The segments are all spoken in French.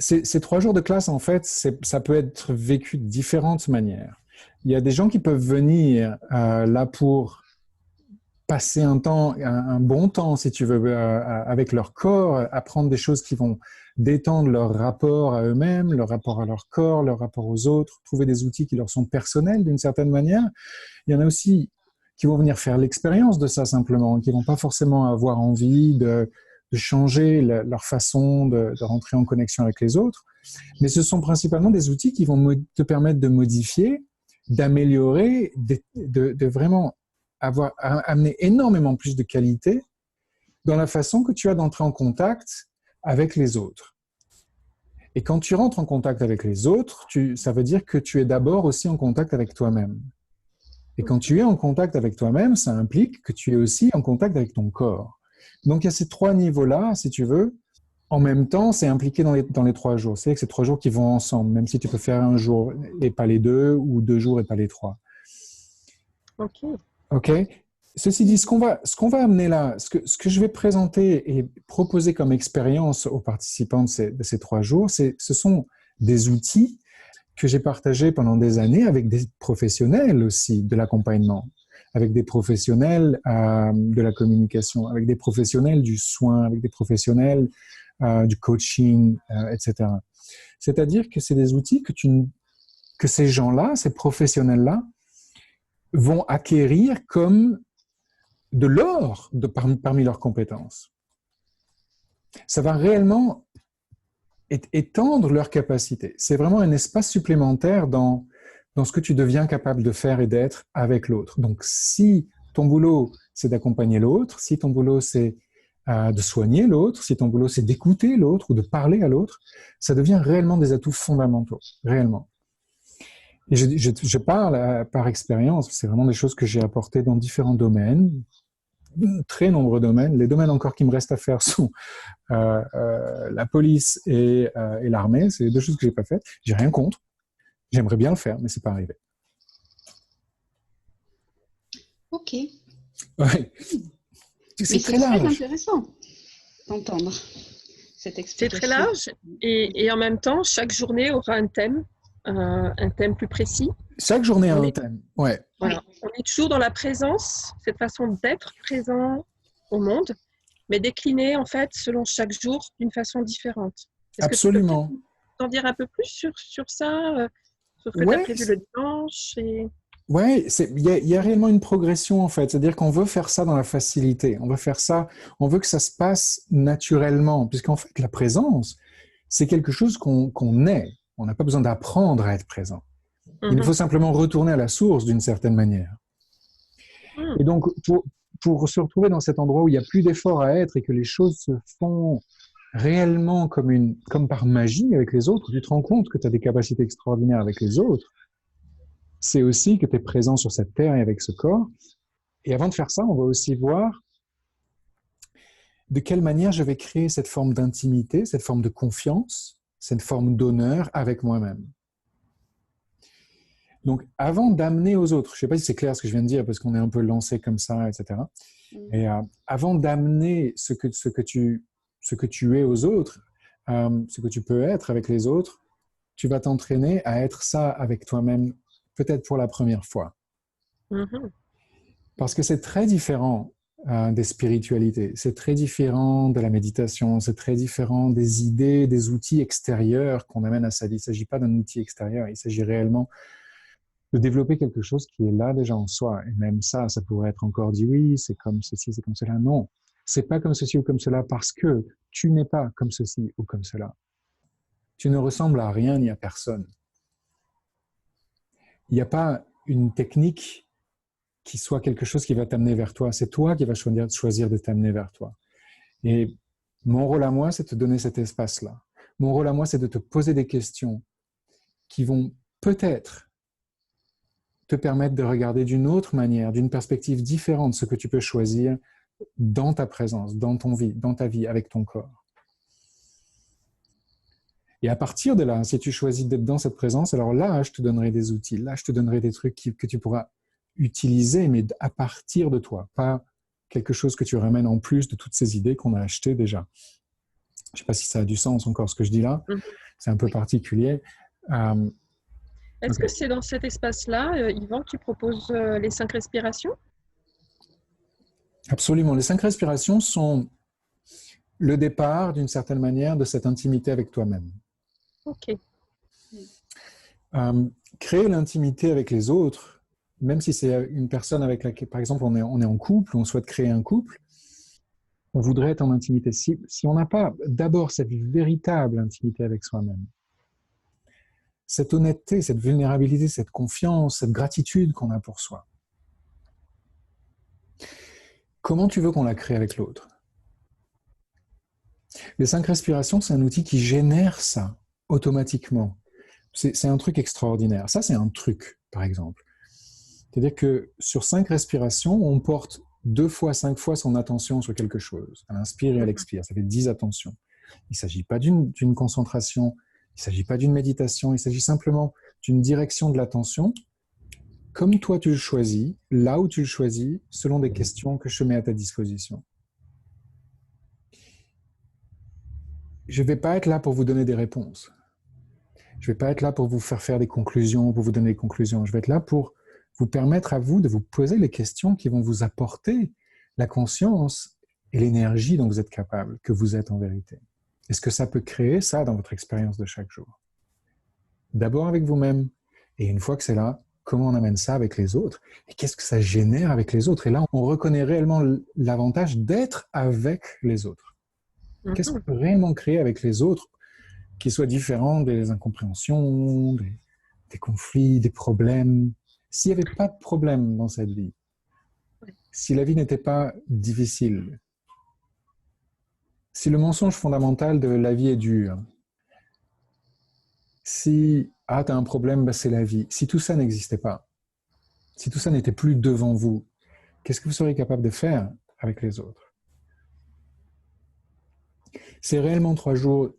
Ces 3 jours de classe, en fait, ça peut être vécu de différentes manières. Il y a des gens qui peuvent venir là pour passer un bon temps, si tu veux, avec leur corps, apprendre des choses qui vont détendre leur rapport à eux-mêmes, leur rapport à leur corps, leur rapport aux autres, trouver des outils qui leur sont personnels d'une certaine manière. Il y en a aussi qui vont venir faire l'expérience de ça simplement, qui vont pas forcément avoir envie de changer leur façon de rentrer en connexion avec les autres. Mais ce sont principalement des outils qui vont te permettre de modifier, d'améliorer, de vraiment amener énormément plus de qualité dans la façon que tu as d'entrer en contact avec les autres. Et quand tu rentres en contact avec les autres, ça veut dire que tu es d'abord aussi en contact avec toi-même. Et quand tu es en contact avec toi-même, ça implique que tu es aussi en contact avec ton corps. Donc, il y a ces 3 niveaux-là, si tu veux. En même temps, c'est impliqué dans les 3 jours. C'est que c'est 3 jours qui vont ensemble, même si tu peux faire un jour et pas les 2, ou 2 jours et pas les 3. Ok. OK. Ceci dit, ce qu'on va amener là, ce que je vais présenter et proposer comme expérience aux participants de ces 3 jours, ce sont des outils que j'ai partagés pendant des années avec des professionnels aussi de l'accompagnement, avec des professionnels de la communication, avec des professionnels du soin, avec des professionnels du coaching, etc. C'est-à-dire que c'est des outils que ces gens-là, ces professionnels-là, vont acquérir comme de l'or parmi leurs compétences. Ça va réellement étendre leurs capacités. C'est vraiment un espace supplémentaire dans ce que tu deviens capable de faire et d'être avec l'autre. Donc, si ton boulot, c'est d'accompagner l'autre, si ton boulot, c'est de soigner l'autre, si ton boulot, c'est d'écouter l'autre ou de parler à l'autre, ça devient réellement des atouts fondamentaux, réellement. Et je parle par expérience, c'est vraiment des choses que j'ai apportées dans différents domaines, très nombreux domaines. Les domaines encore qui me restent à faire sont la police et l'armée. C'est les 2 choses que j'ai pas faites. J'ai rien contre. J'aimerais bien le faire, mais c'est pas arrivé. Ok. Ouais. C'est très intéressant d'entendre cette explication. C'est très large et en même temps, chaque journée aura un thème plus précis. Chaque journée a un thème, ouais. Voilà. On est toujours dans la présence, cette façon d'être présent au monde, mais décliné en fait selon chaque jour d'une façon différente. Est-ce Absolument. que tu peux t'en dire un peu plus sur ça, sur ce que tu as prévu le dimanche Oui, il y a réellement une progression en fait. C'est-à-dire qu'on veut faire ça dans la facilité. On veut que ça se passe naturellement, puisqu'en fait, la présence, c'est quelque chose qu'on est. On n'a pas besoin d'apprendre à être présent. Il nous faut simplement retourner à la source d'une certaine manière. Et donc, pour se retrouver dans cet endroit où il n'y a plus d'effort à être et que les choses se font réellement comme par magie avec les autres, tu te rends compte que tu as des capacités extraordinaires avec les autres, c'est aussi que tu es présent sur cette terre et avec ce corps. Et avant de faire ça, on va aussi voir de quelle manière je vais créer cette forme d'intimité, cette forme de confiance, cette forme d'honneur avec moi-même. Donc, avant d'amener aux autres, je ne sais pas si c'est clair ce que je viens de dire, parce qu'on est un peu lancé comme ça, etc. Et avant d'amener ce que tu es aux autres, ce que tu peux être avec les autres, tu vas t'entraîner à être ça avec toi-même, peut-être pour la première fois. Parce que c'est très différent des spiritualités, c'est très différent de la méditation, c'est très différent des idées, des outils extérieurs qu'on amène à sa vie. Il ne s'agit pas d'un outil extérieur, il s'agit réellement de développer quelque chose qui est là déjà en soi. Et même ça pourrait être encore dit, oui, c'est comme ceci, c'est comme cela. Non, c'est pas comme ceci ou comme cela parce que tu n'es pas comme ceci ou comme cela. Tu ne ressembles à rien ni à personne. Il n'y a pas une technique qui soit quelque chose qui va t'amener vers toi. C'est toi qui vas choisir de t'amener vers toi. Et mon rôle à moi, c'est de te donner cet espace-là. Mon rôle à moi, c'est de te poser des questions qui vont peut-être te permettre de regarder d'une autre manière, d'une perspective différente ce que tu peux choisir dans ta présence, dans ta vie, avec ton corps. Et à partir de là, si tu choisis d'être dans cette présence, alors là, je te donnerai des outils, là, je te donnerai des trucs que tu pourras utiliser, mais à partir de toi, pas quelque chose que tu ramènes en plus de toutes ces idées qu'on a achetées déjà. Je ne sais pas si ça a du sens encore ce que je dis là. C'est un peu particulier. Est-ce que c'est dans cet espace-là, Yvan, que tu proposes les 5 respirations? Absolument. Les 5 respirations sont le départ, d'une certaine manière, de cette intimité avec toi-même. Ok. Créer l'intimité avec les autres, même si c'est une personne avec laquelle, par exemple, on est en couple, on souhaite créer un couple, on voudrait être en intimité. Si on n'a pas d'abord cette véritable intimité avec soi-même, cette honnêteté, cette vulnérabilité, cette confiance, cette gratitude qu'on a pour soi, comment tu veux qu'on la crée avec l'autre? Les 5 respirations, c'est un outil qui génère ça automatiquement. C'est un truc extraordinaire. Ça, c'est un truc, par exemple. C'est-à-dire que sur 5 respirations, on porte 2 fois, 5 fois son attention sur quelque chose. À l'inspire et à l'expire. Ça fait 10 attentions. Il ne s'agit pas d'une concentration, il ne s'agit pas d'une méditation, il s'agit simplement d'une direction de l'attention, comme toi tu le choisis, là où tu le choisis, selon des questions que je mets à ta disposition. Je ne vais pas être là pour vous donner des réponses. Je ne vais pas être là pour vous faire des conclusions, pour vous donner des conclusions. Je vais être là pour vous permettre à vous de vous poser les questions qui vont vous apporter la conscience et l'énergie dont vous êtes capable, que vous êtes en vérité. Est-ce que ça peut créer ça dans votre expérience de chaque jour? D'abord avec vous-même. Et une fois que c'est là, comment on amène ça avec les autres? Et qu'est-ce que ça génère avec les autres? Et là, on reconnaît réellement l'avantage d'être avec les autres. Qu'est-ce qu'on peut réellement créer avec les autres qui soient différents des incompréhensions, des conflits, des problèmes? S'il n'y avait pas de problème dans cette vie, si la vie n'était pas difficile, si le mensonge fondamental de la vie est dur, si tu as un problème, c'est la vie, si tout ça n'existait pas, si tout ça n'était plus devant vous, qu'est-ce que vous seriez capable de faire avec les autres? C'est réellement 3 jours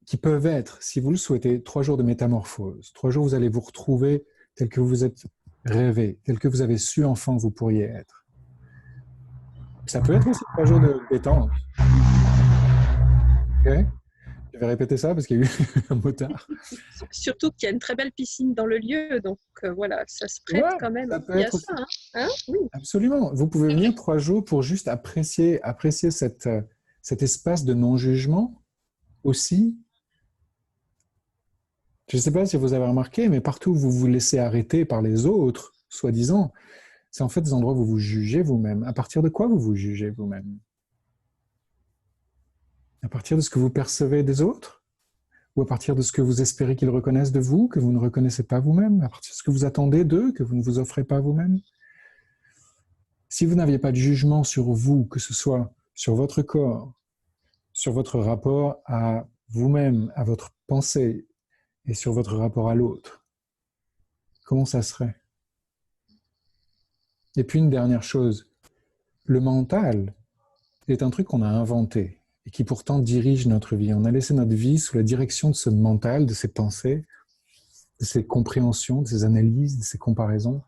qui peuvent être, si vous le souhaitez, 3 jours de métamorphose. 3 jours où vous allez vous retrouver tel que vous êtes rêvé, tel que vous avez su enfant que vous pourriez être. Ça peut être aussi 3 jours de détente. Okay. Je vais répéter ça parce qu'il y a eu un motard. Surtout qu'il y a une très belle piscine dans le lieu, donc voilà, ça se prête quand même. Ça peut être ça, hein oui. Absolument. Vous pouvez venir 3 jours pour juste apprécier cet espace de non-jugement aussi. Je ne sais pas si vous avez remarqué, mais partout où vous vous laissez arrêter par les autres, soi-disant, c'est en fait des endroits où vous vous jugez vous-même. À partir de quoi vous vous jugez vous-même? À partir de ce que vous percevez des autres? Ou à partir de ce que vous espérez qu'ils reconnaissent de vous, que vous ne reconnaissez pas vous-même? À partir de ce que vous attendez d'eux, que vous ne vous offrez pas vous-même? Si vous n'aviez pas de jugement sur vous, que ce soit sur votre corps, sur votre rapport à vous-même, à votre pensée, et sur votre rapport à l'autre, comment ça serait? Et puis une dernière chose, le mental est un truc qu'on a inventé et qui pourtant dirige notre vie. On a laissé notre vie sous la direction de ce mental, de ces pensées, de ces compréhensions, de ces analyses, de ces comparaisons,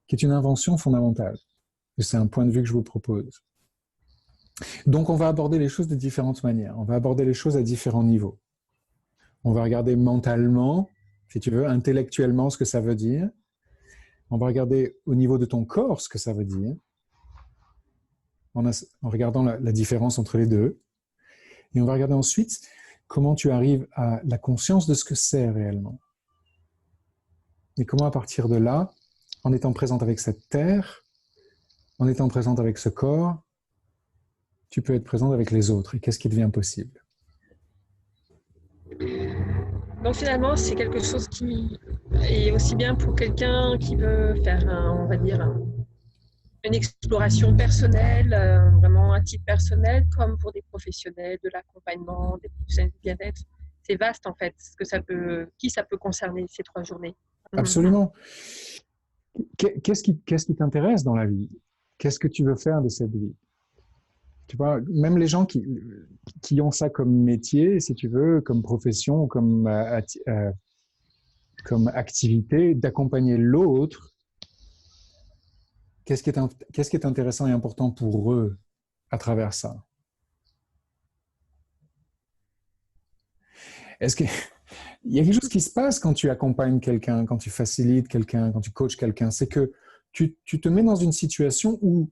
qui est une invention fondamentale. Et c'est un point de vue que je vous propose. Donc on va aborder les choses de différentes manières. On va aborder les choses à différents niveaux. On va regarder mentalement, si tu veux, intellectuellement ce que ça veut dire. On va regarder au niveau de ton corps ce que ça veut dire, en regardant la différence entre les deux. Et on va regarder ensuite comment tu arrives à la conscience de ce que c'est réellement. Et comment à partir de là, en étant présente avec cette terre, en étant présente avec ce corps, tu peux être présente avec les autres. Et qu'est-ce qui devient possible? Donc finalement, c'est quelque chose qui est aussi bien pour quelqu'un qui veut faire, on va dire, une exploration personnelle, vraiment à titre personnel, comme pour des professionnels de l'accompagnement, des professionnels du bien-être. C'est vaste en fait, qui ça peut concerner ces 3 journées. Absolument. Qu'est-ce qui t'intéresse dans la vie? Qu'est-ce que tu veux faire de cette vie? Tu vois, même les gens qui ont ça comme métier, si tu veux, comme profession, comme activité, d'accompagner l'autre, qu'est-ce qui est intéressant et important pour eux à travers ça? Est-ce qu'il y a quelque chose qui se passe quand tu accompagnes quelqu'un, quand tu facilites quelqu'un, quand tu coaches quelqu'un, c'est que tu te mets dans une situation où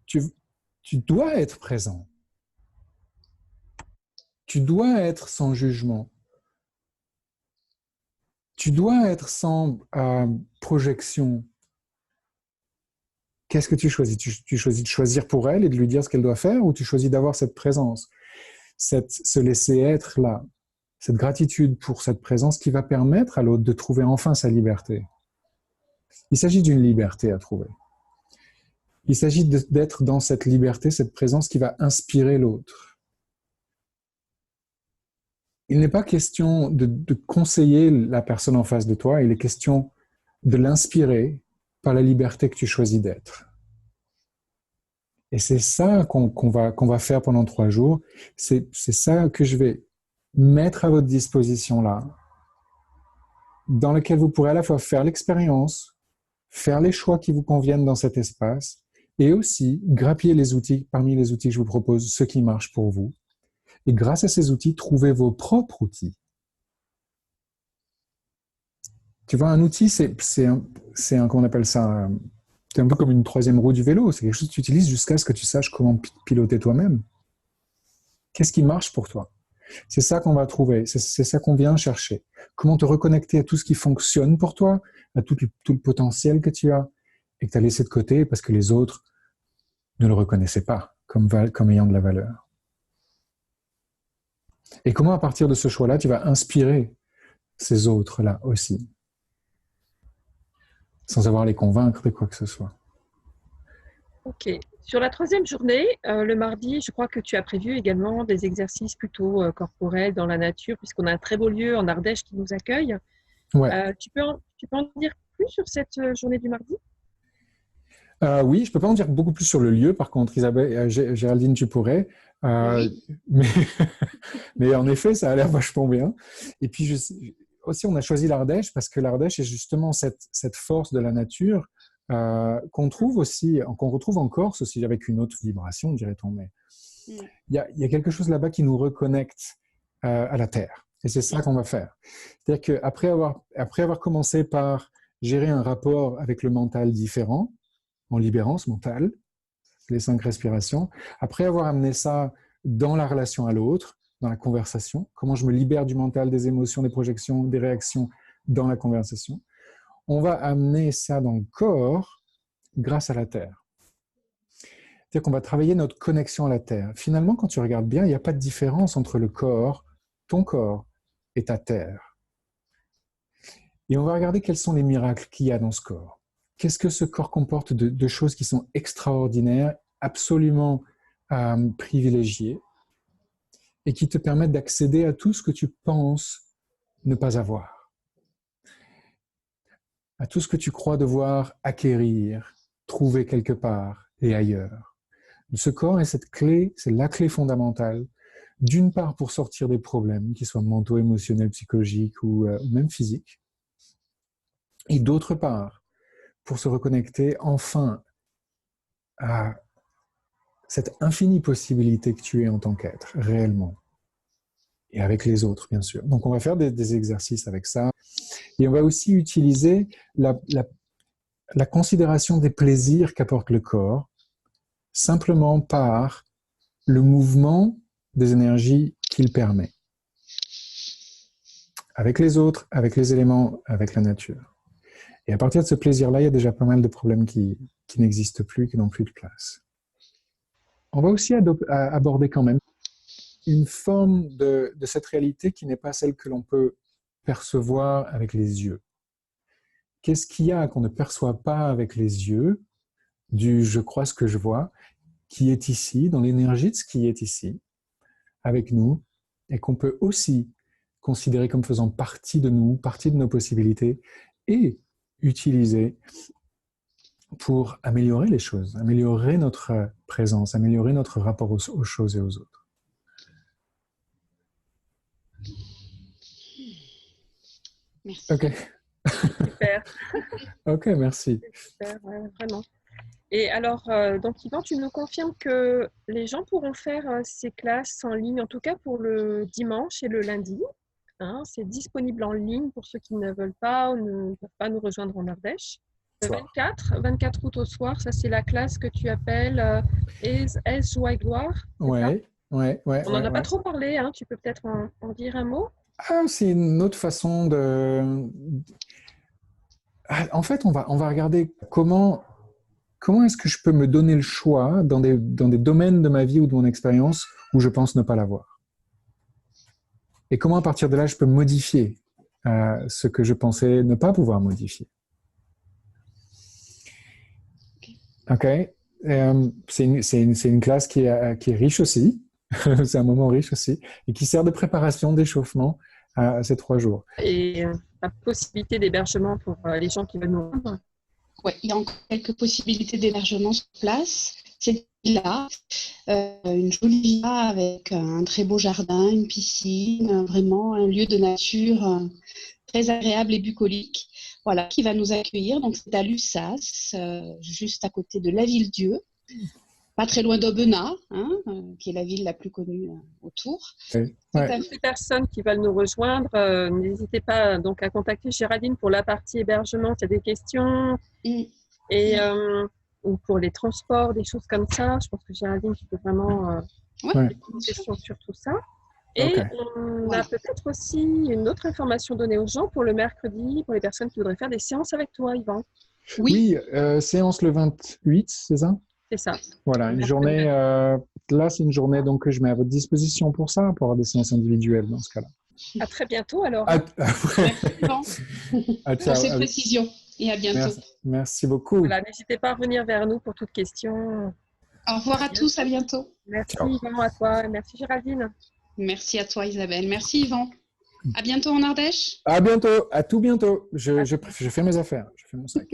tu dois être présent. Tu dois être sans jugement. Tu dois être sans projection. Qu'est-ce que tu choisis? Tu choisis de choisir pour elle et de lui dire ce qu'elle doit faire, ou tu choisis d'avoir cette présence, se laisser être là, cette gratitude pour cette présence qui va permettre à l'autre de trouver enfin sa liberté. Il s'agit d'une liberté à trouver. Il s'agit d'être dans cette liberté, cette présence qui va inspirer l'autre. Il n'est pas question de conseiller la personne en face de toi, il est question de l'inspirer par la liberté que tu choisis d'être. Et c'est ça qu'on va faire pendant 3 jours. C'est ça que je vais mettre à votre disposition là, dans lequel vous pourrez à la fois faire l'expérience, faire les choix qui vous conviennent dans cet espace, et aussi grappiller les outils, parmi les outils que je vous propose, ceux qui marchent pour vous. Et grâce à ces outils, trouvez vos propres outils. Tu vois, un outil, comment on appelle ça? C'est un peu comme une 3e roue du vélo. C'est quelque chose que tu utilises jusqu'à ce que tu saches comment piloter toi-même. Qu'est-ce qui marche pour toi? C'est ça qu'on va trouver. C'est ça qu'on vient chercher. Comment te reconnecter à tout ce qui fonctionne pour toi, à tout le potentiel que tu as et que tu as laissé de côté parce que les autres ne le reconnaissaient pas comme ayant de la valeur. Et comment, à partir de ce choix-là, tu vas inspirer ces autres-là aussi, sans avoir à les convaincre de quoi que ce soit. Ok. Sur la 3e journée, le mardi, je crois que tu as prévu également des exercices plutôt corporels dans la nature, puisqu'on a un très beau lieu en Ardèche qui nous accueille. Ouais. Tu peux en dire plus sur cette journée du mardi? Oui, je ne peux pas en dire beaucoup plus sur le lieu. Par contre, Isabelle, Géraldine, tu pourrais. Oui. Mais en effet, ça a l'air vachement bien. Et puis aussi, on a choisi l'Ardèche parce que l'Ardèche est justement cette force de la nature qu'on retrouve en Corse aussi avec une autre vibration, dirait-on. Mais il y a quelque chose là-bas qui nous reconnecte à la terre. Et c'est ça qu'on va faire. C'est-à-dire qu'après avoir commencé par gérer un rapport avec le mental différent, en libérant ce mental, les 5 respirations. Après avoir amené ça dans la relation à l'autre, dans la conversation, comment je me libère du mental, des émotions, des projections, des réactions dans la conversation, on va amener ça dans le corps grâce à la terre. C'est-à-dire qu'on va travailler notre connexion à la terre. Finalement, quand tu regardes bien, il n'y a pas de différence entre le corps, ton corps et ta terre. Et on va regarder quels sont les miracles qu'il y a dans ce corps. Qu'est-ce que ce corps comporte de choses qui sont extraordinaires, absolument privilégiées, et qui te permettent d'accéder à tout ce que tu penses ne pas avoir, à tout ce que tu crois devoir acquérir, trouver quelque part et ailleurs. Ce corps est cette clé, c'est la clé fondamentale, d'une part pour sortir des problèmes, qu'ils soient mentaux, émotionnels, psychologiques ou même physiques, et d'autre part, pour se reconnecter enfin à cette infinie possibilité que tu es en tant qu'être, réellement. Et avec les autres, bien sûr. Donc, on va faire des exercices avec ça. Et on va aussi utiliser la considération des plaisirs qu'apporte le corps, simplement par le mouvement des énergies qu'il permet. Avec les autres, avec les éléments, avec la nature. Et à partir de ce plaisir-là, il y a déjà pas mal de problèmes qui n'existent plus, qui n'ont plus de place. On va aussi aborder quand même une forme de cette réalité qui n'est pas celle que l'on peut percevoir avec les yeux. Qu'est-ce qu'il y a qu'on ne perçoit pas avec les yeux, du « je crois ce que je vois », qui est ici, dans l'énergie de ce qui est ici, avec nous, et qu'on peut aussi considérer comme faisant partie de nous, partie de nos possibilités, et utiliser pour améliorer les choses, améliorer notre présence, améliorer notre rapport aux choses et aux autres. Merci. Ok. Super. Ok, merci. Super, ouais, vraiment. Et alors, donc Yvan, tu nous confirmes que les gens pourront faire ces classes en ligne, en tout cas pour le dimanche et le lundi. hein. C'est disponible en ligne pour ceux qui ne veulent pas ou ne peuvent pas nous rejoindre en Ardèche. Le 24 août au soir, ça c'est la classe que tu appelles Aise, joie et gloire. Ouais. On n'en a pas trop parlé, hein. Tu peux peut-être en dire un mot? C'est une autre façon de... En fait, on va regarder comment est-ce que je peux me donner le choix dans des domaines de ma vie ou de mon expérience où je pense ne pas l'avoir. Et comment, à partir de là, je peux modifier ce que je pensais ne pas pouvoir modifier. OK. C'est une classe qui est riche aussi. C'est un moment riche aussi. Et qui sert de préparation, d'échauffement à ces 3 jours. Et la possibilité d'hébergement pour les gens qui veulent nous rendre? Oui, il y a encore quelques possibilités d'hébergement sur place. C'est là, une jolie villa avec un très beau jardin, une piscine, vraiment un lieu de nature très agréable et bucolique. Voilà, qui va nous accueillir. Donc, c'est à Lussas, juste à côté de La Ville-Dieu, pas très loin d'Aubenas, hein, qui est la ville la plus connue autour. Ouais. Toutes les personnes qui veulent nous rejoindre, n'hésitez pas donc à contacter Géraldine pour la partie hébergement, s'il y a des questions, et, ou pour les transports, des choses comme ça. Je pense que Géraldine, tu peux vraiment poser des questions sur tout ça. Et on a peut-être aussi une autre information donnée aux gens pour le mercredi, pour les personnes qui voudraient faire des séances avec toi, Yvan. Oui, séance le 28, c'est ça? C'est ça. Voilà, une journée, là c'est une journée donc, que je mets à votre disposition pour ça, pour avoir des séances individuelles dans ce cas-là. À très bientôt alors. Merci pour ces précisions et à bientôt. Merci beaucoup. Voilà, n'hésitez pas à revenir vers nous pour toute question. Au revoir à tous, à bientôt. Merci Yvan, à toi. Merci Géraldine. Merci à toi Isabelle. Merci Yvan. À bientôt en Ardèche. À bientôt, à tout bientôt. Je fais mes affaires, je fais mon sac.